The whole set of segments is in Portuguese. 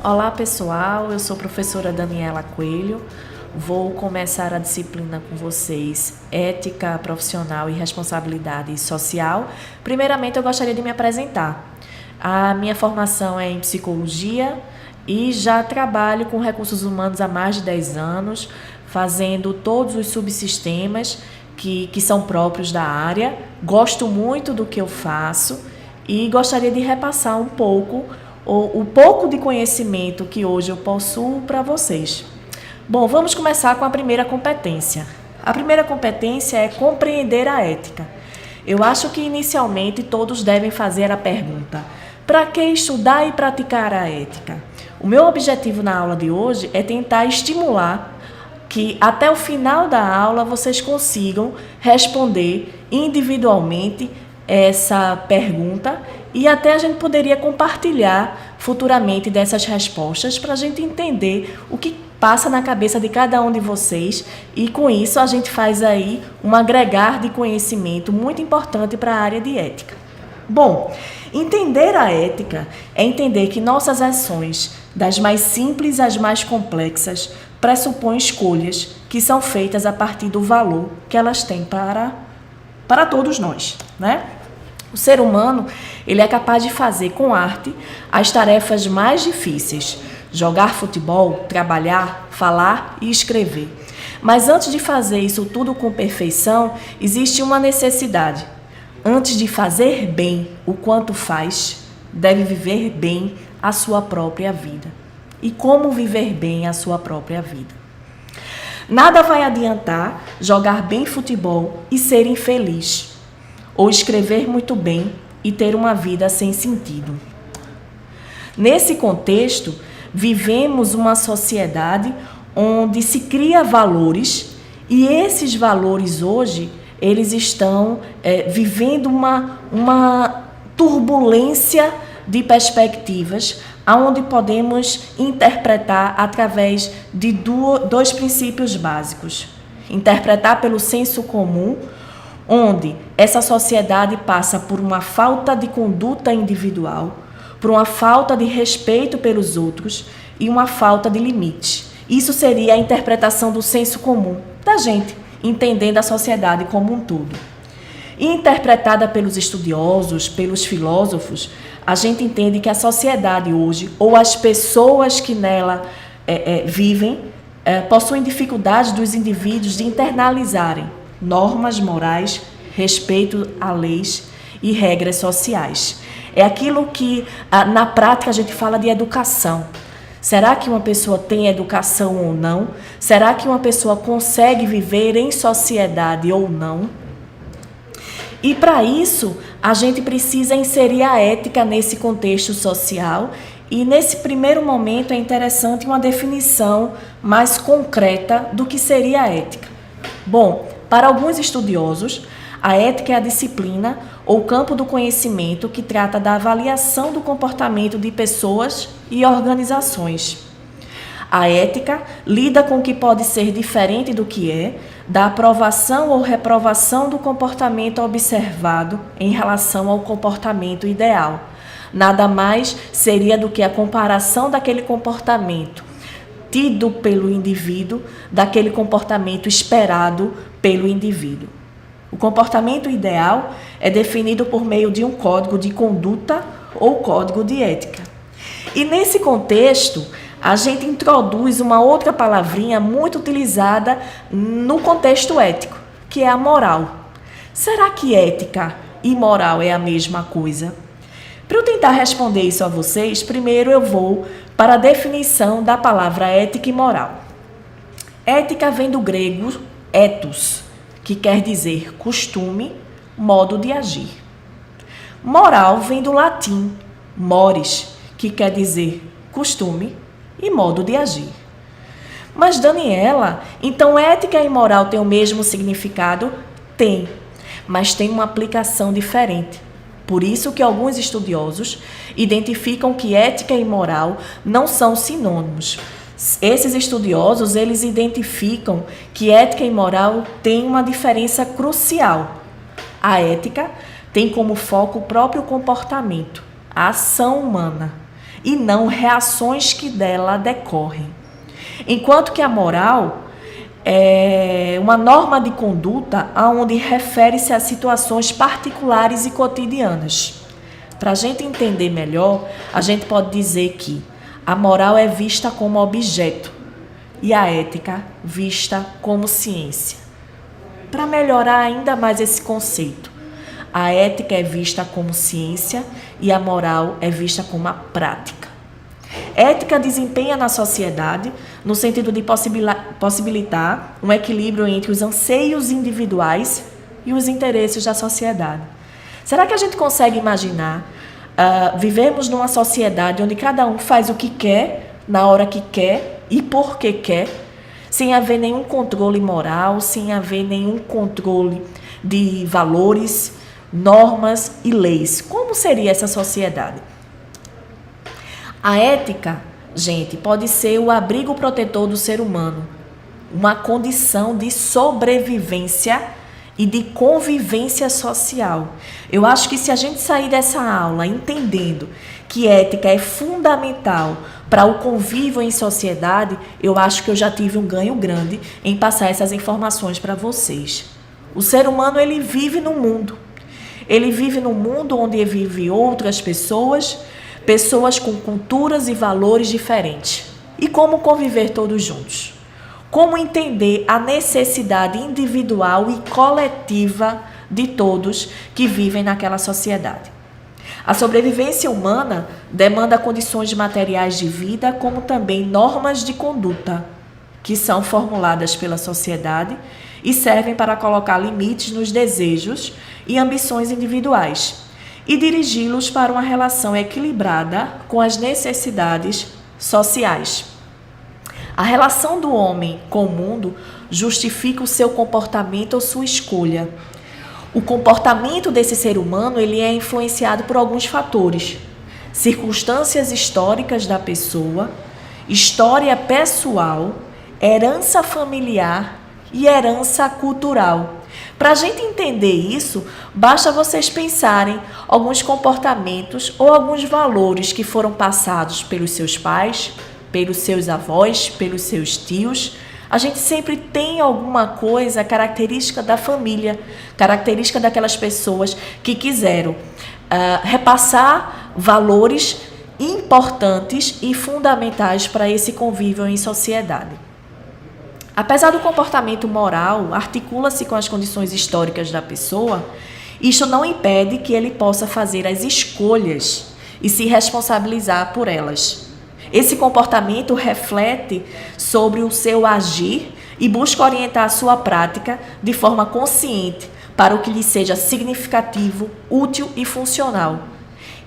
Olá pessoal, eu sou a professora Daniela Coelho. Vou começar a disciplina com vocês, Ética Profissional e Responsabilidade Social. Primeiramente, eu gostaria de me apresentar. A minha formação é em Psicologia e já trabalho com recursos humanos há mais de 10 anos, fazendo todos os subsistemas que são próprios da área. Gosto muito do que eu faço e gostaria de repassar um pouco o pouco de conhecimento que hoje eu possuo para vocês. Bom, vamos começar com a primeira competência. A primeira competência é compreender a ética. Eu acho que inicialmente todos devem fazer a pergunta: para que estudar e praticar a ética? O meu objetivo na aula de hoje é tentar estimular que até o final da aula vocês consigam responder individualmente essa pergunta e até a gente poderia compartilhar futuramente dessas respostas para a gente entender o que passa na cabeça de cada um de vocês e com isso a gente faz aí um agregar de conhecimento muito importante para a área de ética. Bom, entender a ética é entender que nossas ações, das mais simples às mais complexas, pressupõem escolhas que são feitas a partir do valor que elas têm para todos nós, né? O ser humano, ele é capaz de fazer com arte as tarefas mais difíceis: jogar futebol, trabalhar, falar e escrever. Mas antes de fazer isso tudo com perfeição, existe uma necessidade. Antes de fazer bem o quanto faz, deve viver bem a sua própria vida. E como viver bem a sua própria vida? Nada vai adiantar jogar bem futebol e ser infeliz, ou escrever muito bem e ter uma vida sem sentido. Nesse contexto, vivemos uma sociedade onde se cria valores e esses valores hoje, eles estão vivendo uma turbulência de perspectivas onde podemos interpretar através de dois princípios básicos. Interpretar pelo senso comum, onde essa sociedade passa por uma falta de conduta individual, por uma falta de respeito pelos outros e uma falta de limite. Isso seria a interpretação do senso comum da gente, entendendo a sociedade como um todo. E interpretada pelos estudiosos, pelos filósofos, a gente entende que a sociedade hoje, ou as pessoas que nela vivem, possuem dificuldade dos indivíduos de internalizarem normas morais, respeito a leis e regras sociais. É aquilo que, na prática, a gente fala de educação. Será que uma pessoa tem educação ou não? Será que uma pessoa consegue viver em sociedade ou não? E para isso, a gente precisa inserir a ética nesse contexto social e nesse primeiro momento é interessante uma definição mais concreta do que seria a ética. Bom, para alguns estudiosos, a ética é a disciplina ou campo do conhecimento que trata da avaliação do comportamento de pessoas e organizações. A ética lida com o que pode ser diferente do que é, da aprovação ou reprovação do comportamento observado em relação ao comportamento ideal. Nada mais seria do que a comparação daquele comportamento tido pelo indivíduo, daquele comportamento esperado pelo indivíduo. O comportamento ideal é definido por meio de um código de conduta ou código de ética. E nesse contexto, a gente introduz uma outra palavrinha muito utilizada no contexto ético, que é a moral. Será que ética e moral é a mesma coisa? Para eu tentar responder isso a vocês, primeiro eu vou para a definição da palavra ética e moral. Ética vem do grego ethos, que quer dizer costume, modo de agir. Moral vem do latim mores, que quer dizer costume e modo de agir. Mas, Daniela, então ética e moral têm o mesmo significado? Tem, mas tem uma aplicação diferente. Por isso que alguns estudiosos identificam que ética e moral não são sinônimos. Esses estudiosos, eles identificam que ética e moral têm uma diferença crucial. A ética tem como foco o próprio comportamento, a ação humana. e não reações que dela decorrem. Enquanto que a moral é uma norma de conduta onde refere-se a situações particulares e cotidianas. Para a gente entender melhor, a gente pode dizer que a moral é vista como objeto e a ética vista como ciência. Para melhorar ainda mais esse conceito, a ética é vista como ciência e a moral é vista como a prática. Ética desempenha na sociedade no sentido de possibilitar um equilíbrio entre os anseios individuais e os interesses da sociedade. Será que a gente consegue imaginar vivemos numa sociedade onde cada um faz o que quer, na hora que quer e por que quer, sem haver nenhum controle moral, sem haver nenhum controle de valores, normas e leis? Como seria essa sociedade? A ética, gente, pode ser o abrigo protetor do ser humano, uma condição de sobrevivência e de convivência social. Eu acho que se a gente sair dessa aula entendendo que ética é fundamental para o convívio em sociedade, eu acho que eu já tive um ganho grande em passar essas informações para vocês. O ser humano, ele vive no mundo. Ele vive num mundo onde vive outras pessoas com culturas e valores diferentes. E como conviver todos juntos? Como entender a necessidade individual e coletiva de todos que vivem naquela sociedade? A sobrevivência humana demanda condições materiais de vida, como também normas de conduta, que são formuladas pela sociedade e servem para colocar limites nos desejos e ambições individuais e dirigi-los para uma relação equilibrada com as necessidades sociais. A relação do homem com o mundo justifica o seu comportamento ou sua escolha. O comportamento desse ser humano, ele é influenciado por alguns fatores: circunstâncias históricas da pessoa, história pessoal, herança familiar e herança cultural. Para a gente entender isso, basta vocês pensarem alguns comportamentos ou alguns valores que foram passados pelos seus pais, pelos seus avós, pelos seus tios. A gente sempre tem alguma coisa característica da família, característica daquelas pessoas que quiseram repassar valores importantes e fundamentais para esse convívio em sociedade. Apesar do comportamento moral articula-se com as condições históricas da pessoa, isto não impede que ele possa fazer as escolhas e se responsabilizar por elas. Esse comportamento reflete sobre o seu agir e busca orientar a sua prática de forma consciente para o que lhe seja significativo, útil e funcional.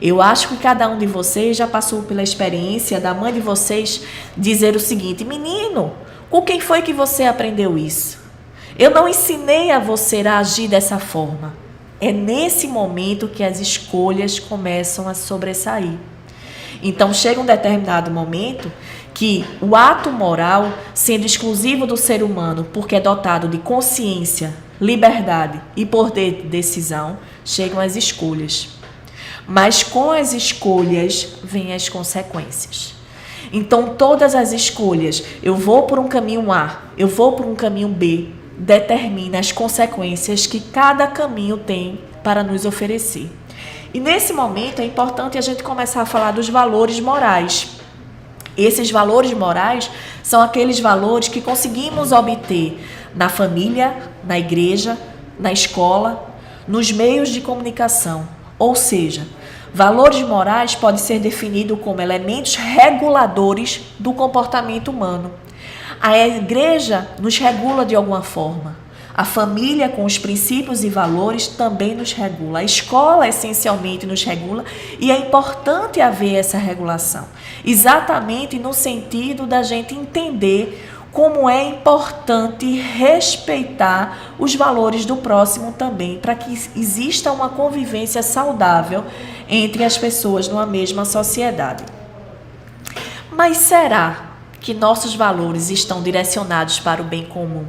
Eu acho que cada um de vocês já passou pela experiência da mãe de vocês dizer o seguinte: menino, com quem foi que você aprendeu isso? Eu não ensinei a você a agir dessa forma. É nesse momento que as escolhas começam a sobressair. Então, chega um determinado momento que o ato moral, sendo exclusivo do ser humano, porque é dotado de consciência, liberdade e poder de decisão, chegam as escolhas. Mas com as escolhas vêm as consequências. Então, todas as escolhas, eu vou por um caminho A, eu vou por um caminho B, determina as consequências que cada caminho tem para nos oferecer. E nesse momento é importante a gente começar a falar dos valores morais. Esses valores morais são aqueles valores que conseguimos obter na família, na igreja, na escola, nos meios de comunicação. Ou seja, valores morais podem ser definidos como elementos reguladores do comportamento humano. A igreja nos regula de alguma forma. A família, com os princípios e valores, também nos regula. A escola, essencialmente, nos regula e é importante haver essa regulação. Exatamente no sentido da gente entender como é importante respeitar os valores do próximo também, para que exista uma convivência saudável entre as pessoas numa mesma sociedade. Mas será que nossos valores estão direcionados para o bem comum?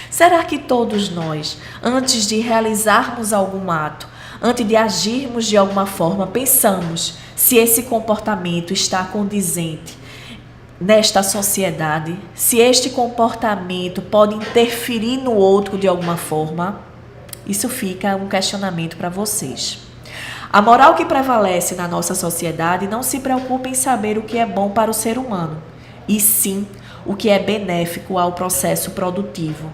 Será que todos nós, antes de realizarmos algum ato, Antes de agirmos de alguma forma, pensamos se esse comportamento está condizente nesta sociedade, se este comportamento pode interferir no outro de alguma forma. Isso fica um questionamento para vocês. A moral que prevalece na nossa sociedade não se preocupa em saber o que é bom para o ser humano, e sim o que é benéfico ao processo produtivo,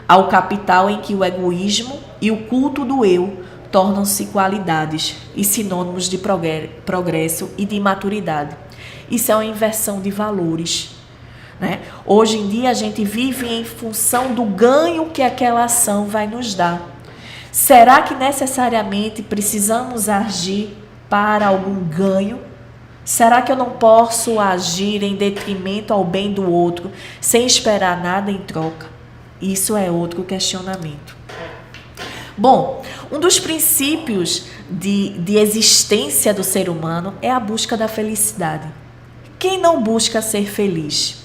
ao capital em que o egoísmo e o culto do eu tornam-se qualidades e sinônimos de progresso e de maturidade. Isso é uma inversão de valores, né? Hoje em dia a gente vive em função do ganho que aquela ação vai nos dar. Será que necessariamente precisamos agir para algum ganho? Será que eu não posso agir em detrimento ao bem do outro sem esperar nada em troca? Isso é outro questionamento. Bom, um dos princípios de existência do ser humano é a busca da felicidade. Quem não busca ser feliz?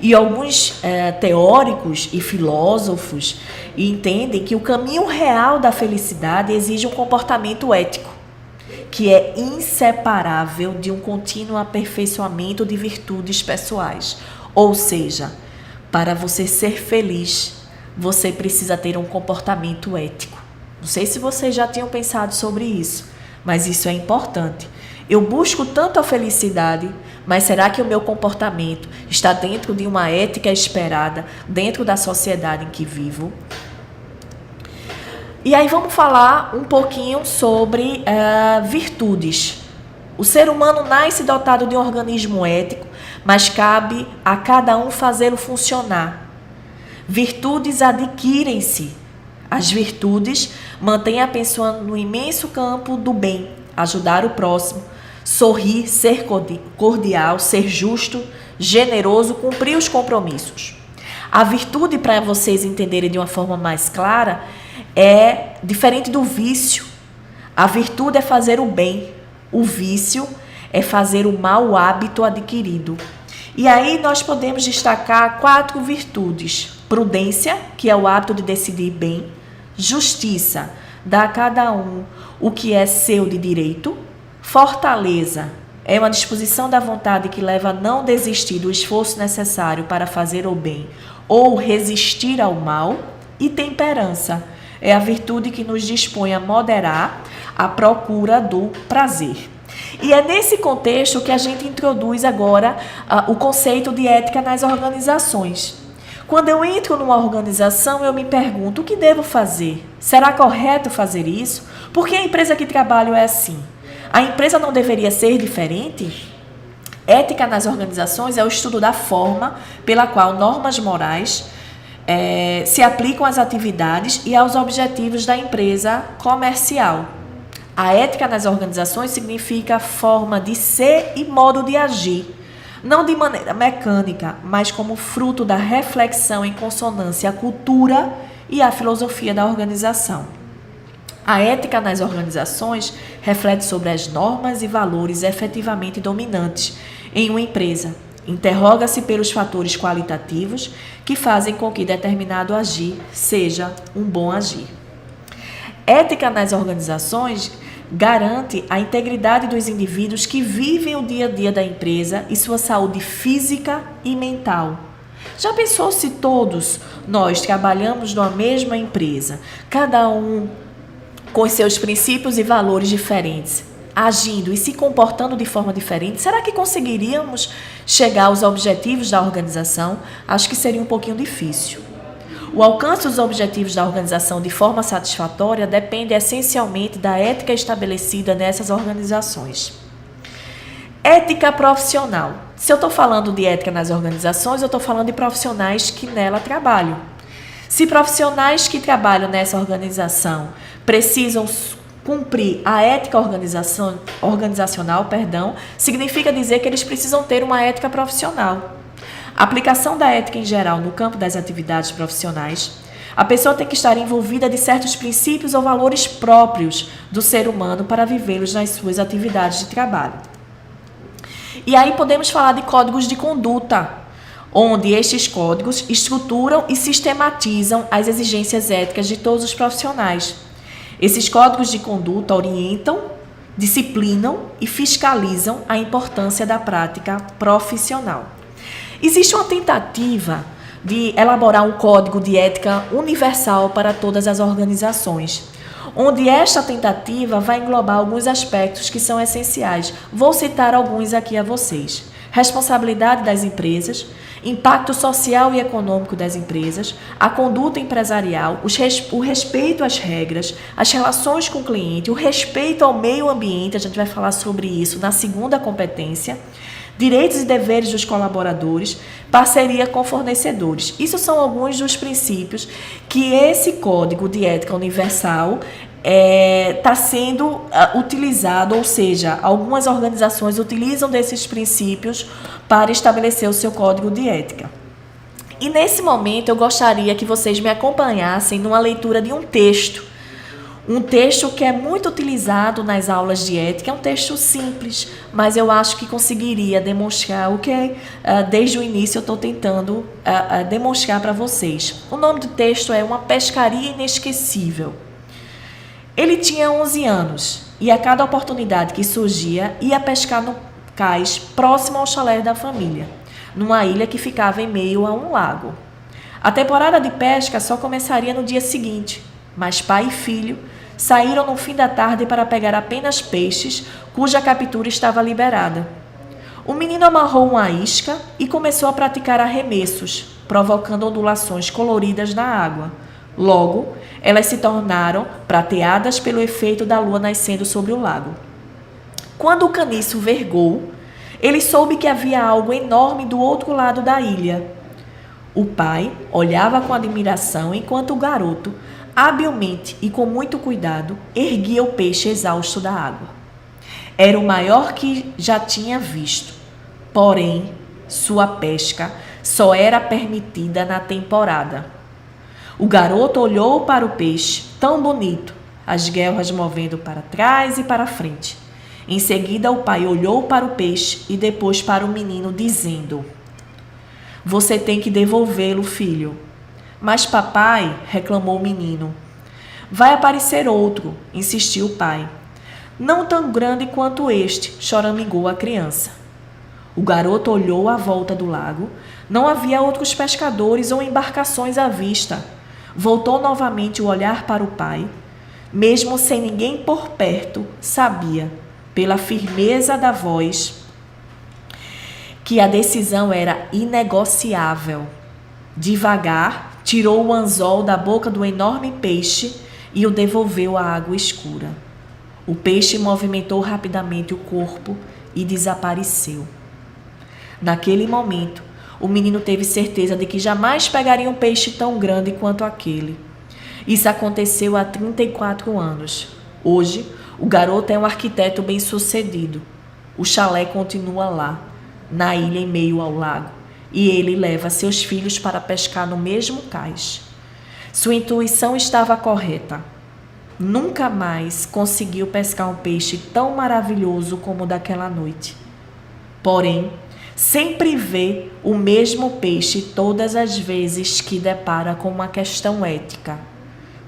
E alguns teóricos e filósofos entendem que o caminho real da felicidade exige um comportamento ético, que é inseparável de um contínuo aperfeiçoamento de virtudes pessoais. Ou seja, para você ser feliz, você precisa ter um comportamento ético. Não sei se vocês já tinham pensado sobre isso, mas isso é importante. Eu busco tanto a felicidade, mas será que o meu comportamento está dentro de uma ética esperada, dentro da sociedade em que vivo? E aí vamos falar um pouquinho sobre virtudes. O ser humano nasce dotado de um organismo ético, mas cabe a cada um fazê-lo funcionar. Virtudes adquirem-se. As virtudes mantêm a pessoa no imenso campo do bem, ajudar o próximo, sorrir, ser cordial, ser justo, generoso, cumprir os compromissos. A virtude, para vocês entenderem de uma forma mais clara, é diferente do vício. A virtude é fazer o bem, o vício é fazer o mau hábito adquirido. E aí nós podemos destacar 4 virtudes. Prudência, que é o hábito de decidir bem. Justiça, dá a cada um o que é seu de direito. Fortaleza, é uma disposição da vontade que leva a não desistir do esforço necessário para fazer o bem ou resistir ao mal. E temperança, é a virtude que nos dispõe a moderar a procura do prazer. E é nesse contexto que a gente introduz agora o conceito de ética nas organizações. Quando eu entro numa organização, eu me pergunto, o que devo fazer? Será correto fazer isso? Por que a empresa que trabalho é assim? A empresa não deveria ser diferente? Ética nas organizações é o estudo da forma pela qual normas morais se aplicam às atividades e aos objetivos da empresa comercial. A ética nas organizações significa a forma de ser e modo de agir, não de maneira mecânica, mas como fruto da reflexão em consonância à cultura e à filosofia da organização. A ética nas organizações reflete sobre as normas e valores efetivamente dominantes em uma empresa. Interroga-se pelos fatores qualitativos que fazem com que determinado agir seja um bom agir. Ética nas organizações garante a integridade dos indivíduos que vivem o dia a dia da empresa e sua saúde física e mental. Já pensou se todos nós trabalhamos numa mesma empresa, cada um com seus princípios e valores diferentes, agindo e se comportando de forma diferente? Será que conseguiríamos chegar aos objetivos da organização? Acho que seria um pouquinho difícil. O alcance dos objetivos da organização de forma satisfatória depende essencialmente da ética estabelecida nessas organizações. Ética profissional. Se eu estou falando de ética nas organizações, eu estou falando de profissionais que nela trabalham. Se profissionais que trabalham nessa organização precisam cumprir a ética organizacional, significa dizer que eles precisam ter uma ética profissional. A aplicação da ética em geral no campo das atividades profissionais, a pessoa tem que estar envolvida de certos princípios ou valores próprios do ser humano para vivê-los nas suas atividades de trabalho. E aí podemos falar de códigos de conduta, onde estes códigos estruturam e sistematizam as exigências éticas de todos os profissionais. Esses códigos de conduta orientam, disciplinam e fiscalizam a importância da prática profissional. Existe uma tentativa de elaborar um código de ética universal para todas as organizações, onde esta tentativa vai englobar alguns aspectos que são essenciais. Vou citar alguns aqui a vocês. Responsabilidade das empresas, impacto social e econômico das empresas, a conduta empresarial, o respeito às regras, as relações com o cliente, o respeito ao meio ambiente, a gente vai falar sobre isso na segunda competência, direitos e deveres dos colaboradores, parceria com fornecedores. Isso são alguns dos princípios que esse Código de Ética Universal está sendo utilizado, ou seja, algumas organizações utilizam desses princípios para estabelecer o seu código de ética. E nesse momento eu gostaria que vocês me acompanhassem numa leitura de um texto que é muito utilizado nas aulas de ética. É um texto simples, mas eu acho que conseguiria demonstrar o que desde o início eu estou tentando demonstrar para vocês. O nome do texto é Uma Pescaria Inesquecível. Ele tinha 11 anos e a cada oportunidade que surgia ia pescar no cais próximo ao chalé da família, numa ilha que ficava em meio a um lago. A temporada de pesca só começaria no dia seguinte, mas pai e filho saíram no fim da tarde para pegar apenas peixes cuja captura estava liberada. O menino amarrou uma isca e começou a praticar arremessos, provocando ondulações coloridas na água. Logo, elas se tornaram prateadas pelo efeito da lua nascendo sobre o lago. Quando o caniço vergou, ele soube que havia algo enorme do outro lado da ilha. O pai olhava com admiração enquanto o garoto, habilmente e com muito cuidado, erguia o peixe exausto da água. Era o maior que já tinha visto, porém, sua pesca só era permitida na temporada. O garoto olhou para o peixe, tão bonito, as guelras movendo para trás e para frente. Em seguida, o pai olhou para o peixe e depois para o menino, dizendo: "Você tem que devolvê-lo, filho." "Mas papai", reclamou o menino. "Vai aparecer outro", insistiu o pai. "Não tão grande quanto este", choramingou a criança. O garoto olhou à volta do lago. Não havia outros pescadores ou embarcações à vista. Voltou novamente o olhar para o pai. Mesmo sem ninguém por perto, sabia, pela firmeza da voz, que a decisão era inegociável. Devagar, tirou o anzol da boca do enorme peixe e o devolveu à água escura. O peixe movimentou rapidamente o corpo e desapareceu. Naquele momento, o menino teve certeza de que jamais pegaria um peixe tão grande quanto aquele. Isso aconteceu há 34 anos. Hoje, o garoto é um arquiteto bem-sucedido. O chalé continua lá, na ilha em meio ao lago, e ele leva seus filhos para pescar no mesmo cais. Sua intuição estava correta. Nunca mais conseguiu pescar um peixe tão maravilhoso como o daquela noite. Porém, sempre vê o mesmo peixe todas as vezes que depara com uma questão ética.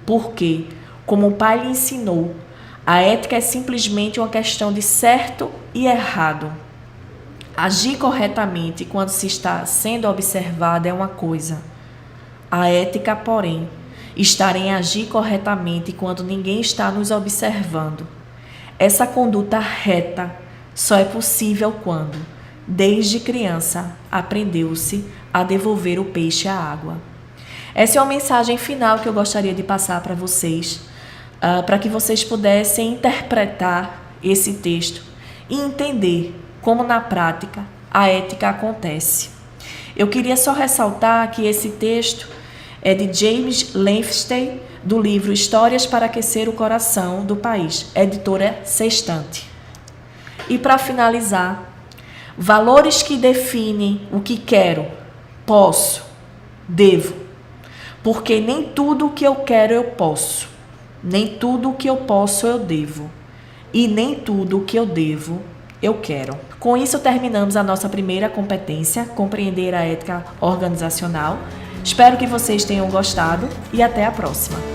Porque, como o pai lhe ensinou, a ética é simplesmente uma questão de certo e errado. Agir corretamente quando se está sendo observado é uma coisa. A ética, porém, está em agir corretamente quando ninguém está nos observando. Essa conduta reta só é possível quando, desde criança, aprendeu-se a devolver o peixe à água. Essa é uma mensagem final que eu gostaria de passar para vocês, para que vocês pudessem interpretar esse texto e entender como na prática a ética acontece. Eu queria só ressaltar que esse texto é de James Lanfester's, do livro Histórias para Aquecer o Coração do País, editora Sextante. E para finalizar, valores que definem o que quero, posso, devo. Porque nem tudo o que eu quero eu posso, nem tudo o que eu posso eu devo, e nem tudo o que eu devo eu quero. Com isso terminamos a nossa primeira competência, compreender a ética organizacional. Espero que vocês tenham gostado e até a próxima.